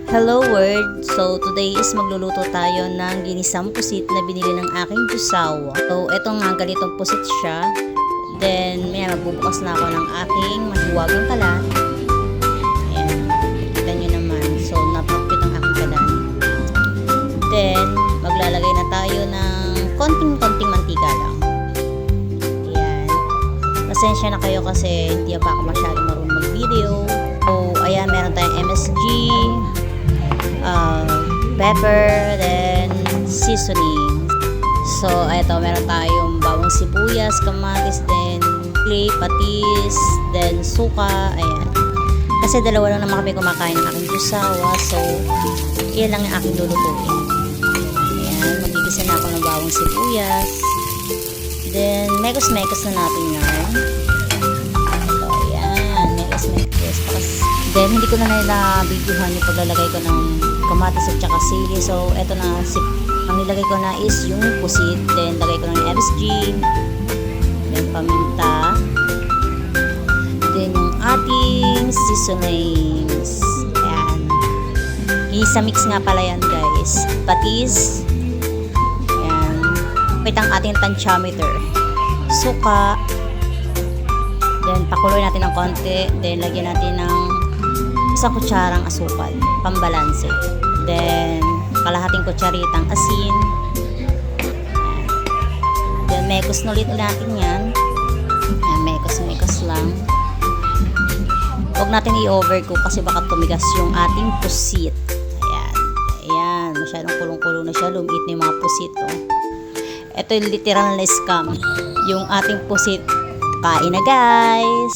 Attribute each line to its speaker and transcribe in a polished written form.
Speaker 1: Hello world! So today is magluluto tayo ng ginisang pusit na binili ng aking jusawa. So eto nga, ganitong pusit siya. Then magbubukas na ako ng aking mahiwagang kalan. Ayan, kita nyo naman. So napakapit ang aking kalan. Then maglalagay na tayo ng konting mantika lang. Ayan. Pasensya na kayo kasi hindi pa ako masyadong marunong mag-video. So ayan, meron tayong MSG, pepper, then seasoning. So ito, meron tayong bawang sibuyas, kamatis, then clay, patis, then suka. Ayan, kasi dalawa lang naman kami kumakain ng aking jusawa, so iyan lang yung aking lulutuin. Ayan, magigisa na ako ng bawang sibuyas, then mekos na natin yan. So ayan, mekos. Then hindi ko na nila-videohan yung paglalagay ko ng kamatis at saka sili. So eto na, ang nilagay ko na is yung pusit, then lagay ko ng MSG, then paminta, then yung ating seasonings. Ayan, isa-mix nga pala yan guys. Patis, ayan, wait ang ating tansyometer, suka, then pakuloy natin ng konti, then lagyan natin ng isang kutsarang asukal, pambalanse. Then, kalahating kutsaritang asin. Ayan. Then, mekos na ulit natin yan. Ayan, mekos lang. Huwag natin i-overcook kasi baka tumigas yung ating pusit. Ayan. Ayan, masyadong kulong-kulong na siya. Lumiit na yung mga pusit. Oh. Ito yung literal na scam. Yung ating pusit. Kain na guys!